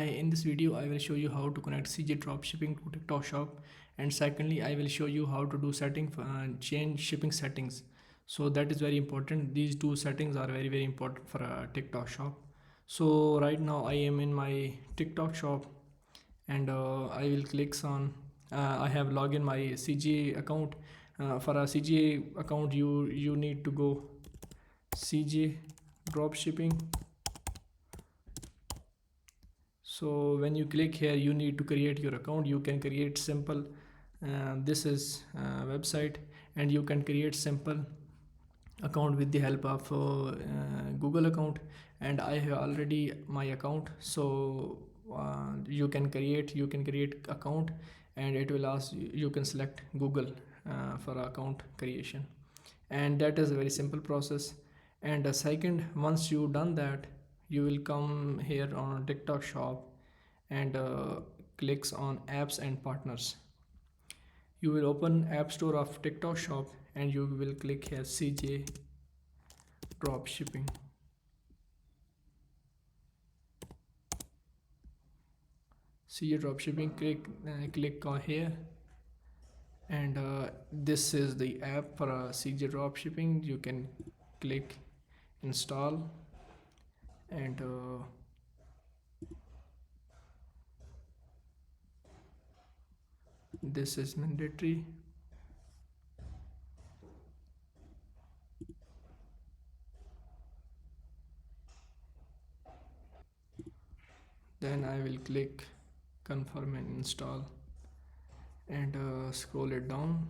In this video I will show you how to connect CJ Dropshipping to TikTok Shop, and secondly I will show you how to do change shipping settings. So that is very important. These two settings are very important for a TikTok Shop. So right now I am in my TikTok Shop, and I will click on I have login my CJ account. For a CJ account you need to go CJ Dropshipping. So when you click here you need to create your account. You can create simple, this is website, and you can create simple account with the help of Google account, and I have already my account. So you can create account, and it will ask you can select Google for account creation, and that is a very simple process. And second, once you done that, you will come here on TikTok Shop and clicks on apps and partners. You will open App Store of TikTok Shop and you will click here CJ Dropshipping. CJ Dropshipping, click on here, and this is the app for CJ Dropshipping. You can click install, and this is mandatory. Then I will click confirm and install, and scroll it down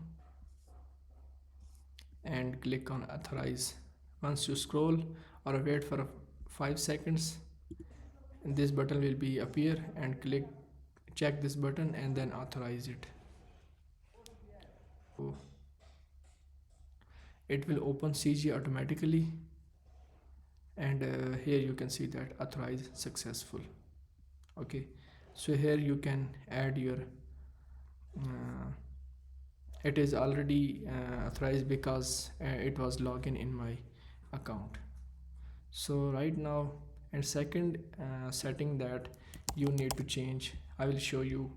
and click on authorize. Once you scroll or wait for 5 seconds, this button will be appear, and check this button and then authorize it. So it will open CG automatically, and here you can see that authorize successful. Okay, so here you can add your it is already authorized because it was logged in my account. So right now, and second setting that you need to change, I will show you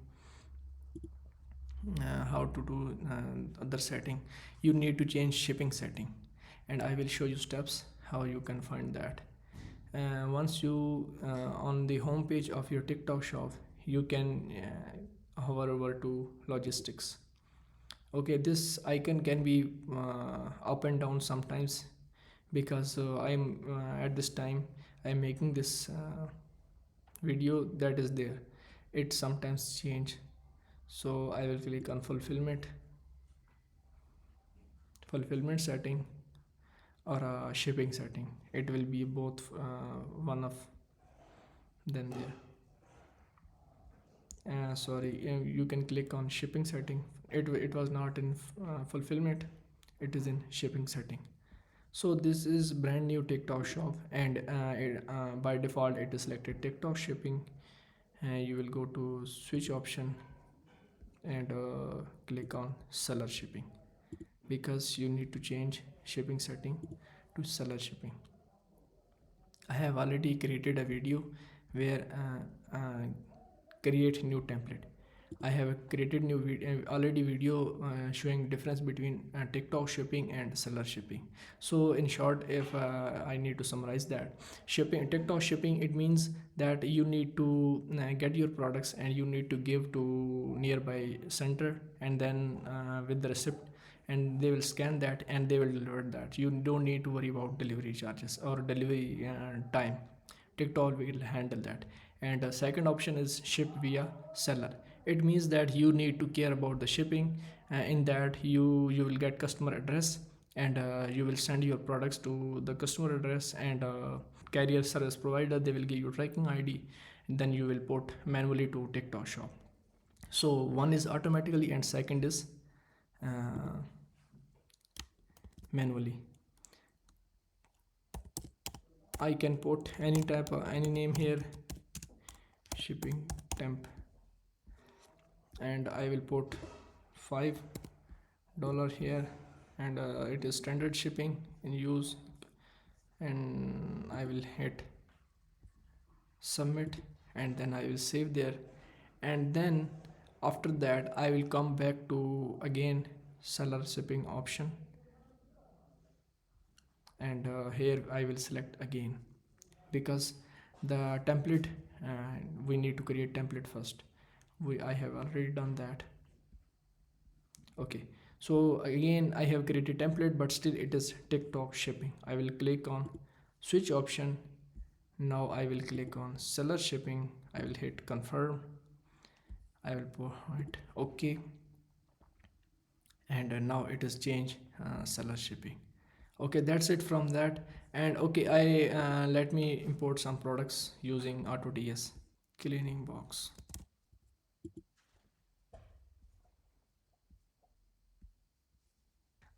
how to do other setting. You need to change shipping setting, and I will show you steps how you can find that. Once you on the home page of your TikTok Shop, you can hover over to logistics. Okay, this icon can be up and down sometimes, because I'm at this time I'm making this video, that is there, it sometimes change. So I will click on fulfillment setting, or shipping setting. It will be both one of them there. Sorry, you can click on shipping setting. It was not in fulfillment, it is in shipping setting. So this is brand new TikTok Shop, and by default it is selected TikTok shipping. You will go to switch option and click on seller shipping, because you need to change shipping setting to seller shipping. I have already created a video where create new template. I have created new video showing difference between TikTok shipping and seller shipping. So in short, if I need to summarize that, TikTok shipping, it means that you need to get your products and you need to give to nearby center, and then with the receipt, and they will scan that and they will deliver that. You don't need to worry about delivery charges or delivery time. TikTok will handle that. And the second option is ship via seller. It means that you need to care about the shipping, in that you will get customer address, and you will send your products to the customer address, and carrier service provider, they will give you tracking ID, and then you will put manually to TikTok Shop. So one is automatically and second is manually. I can put any type of any name here, shipping temp, and I will put $5 here, and it is standard shipping in use, and I will hit submit, and then I will save there. And then after that I will come back to again seller shipping option, and here I will select again, because the template, we need to create template first. I have already done that. Okay, so again I have created template, but still it is TikTok shipping. I will click on switch option. Now I will click on seller shipping. I will hit confirm. I will put okay, and now it is change seller shipping. Okay, that's it from that. And okay, I let me import some products using AutoDS. Cleaning box.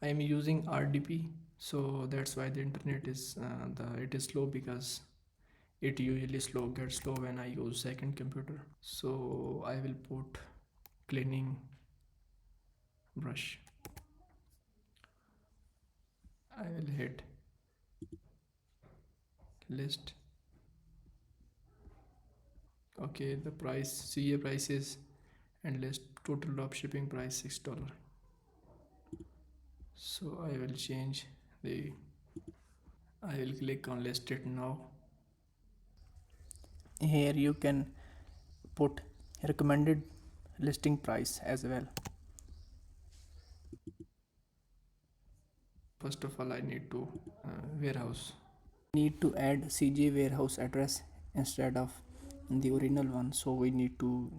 I am using RDP, so that's why the internet is it is slow, because it usually gets slow when I use second computer. So I will put cleaning brush. I will hit list. Okay, the price, CA prices, and list total drop shipping price $6. So I will change the, I will click on list it now. Here you can put recommended listing price as well. First of all I need to warehouse. Need to add CJ warehouse address instead of the original one, so we need to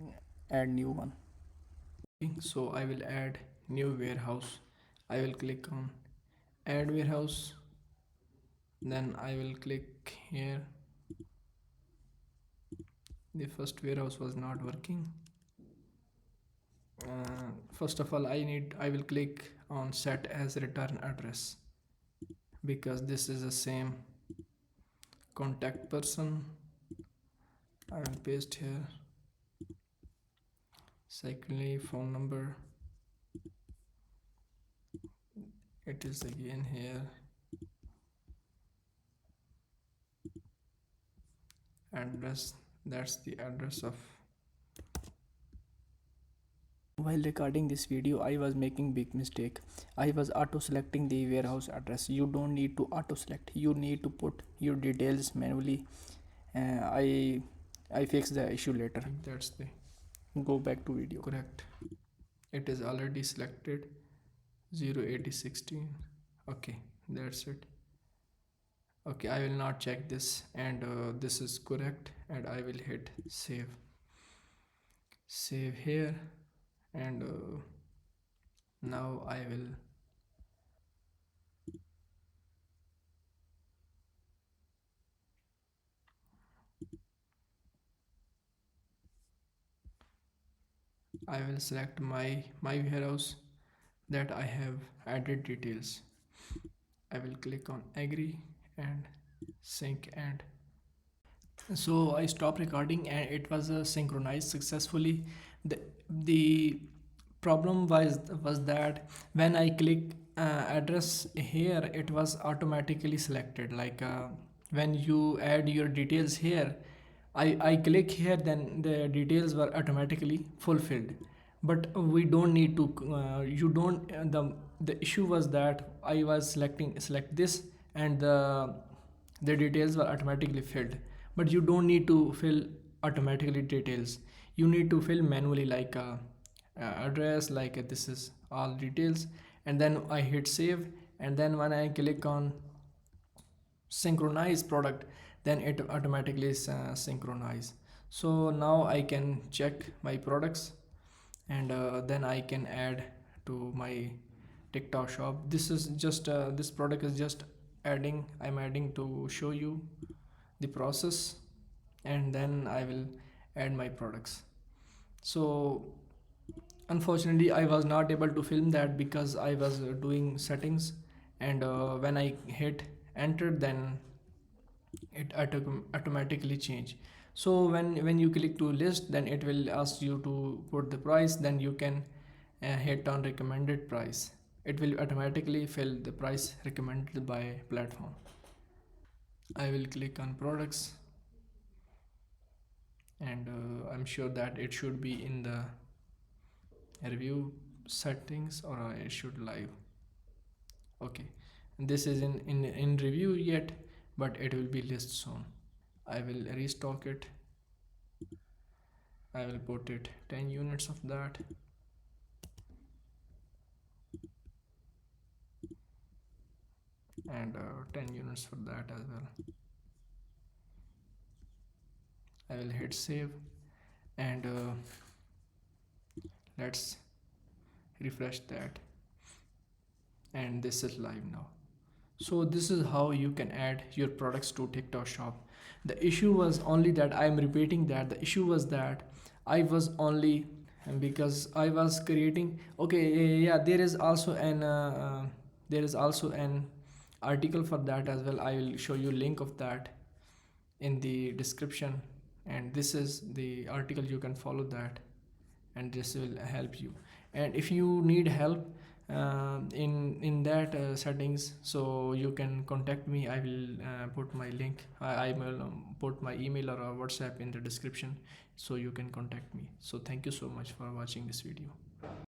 add new one. So I will add new warehouse. I will click on add warehouse, then I will click here. The first warehouse was not working. First of all I will click on set as return address, because this is the same contact person. I will paste here. Secondly, phone number, it is again here. Address, that's the address of. While recording this video, I was making big mistake. I was auto selecting the warehouse address. You don't need to auto select. You need to put your details manually. I fix the issue later. That's the Go back to video. correct. It is already selected 08016. Okay, that's it. Okay, I will not check this, and this is correct, and I will hit save here, and now I will select my warehouse that I have added details. I will click on agree and sync, and so I stopped recording and it was synchronized successfully. The problem was that when I click address here, it was automatically selected. Like when you add your details here, I click here, then the details were automatically fulfilled. But we don't need to. You don't. The issue was that I was select this, and the details were automatically filled. But you don't need to fill automatically details. You need to fill manually, like address, like this is all details, and then I hit save, and then when I click on synchronize product, then it automatically synchronize. So now I can check my products, and then I can add to my TikTok shop. This is just this product is just adding, I'm adding to show you the process, and then I will add my products. So unfortunately I was not able to film that because I was doing settings, and when I hit enter, then it automatically change. So when you click to list, then it will ask you to put the price, then you can hit on recommended price. It will automatically fill the price recommended by platform. I will click on products, and I'm sure that it should be in the review settings, or it should live. Okay, this is in review yet, but it will be list soon. I will restock it. I will put it 10 units of that, and 10 units for that as well. I will hit save, and let's refresh that, and this is live now. So this is how you can add your products to TikTok shop. The issue was only that I'm repeating that the issue was that I was only, and because I was creating, okay, yeah, there is also an article for that as well. I will show you link of that in the description, and this is the article. You can follow that, and this will help you. And if you need help in that settings, so you can contact me. I will put my link. I will put my email or WhatsApp in the description, so you can contact me. So thank you so much for watching this video.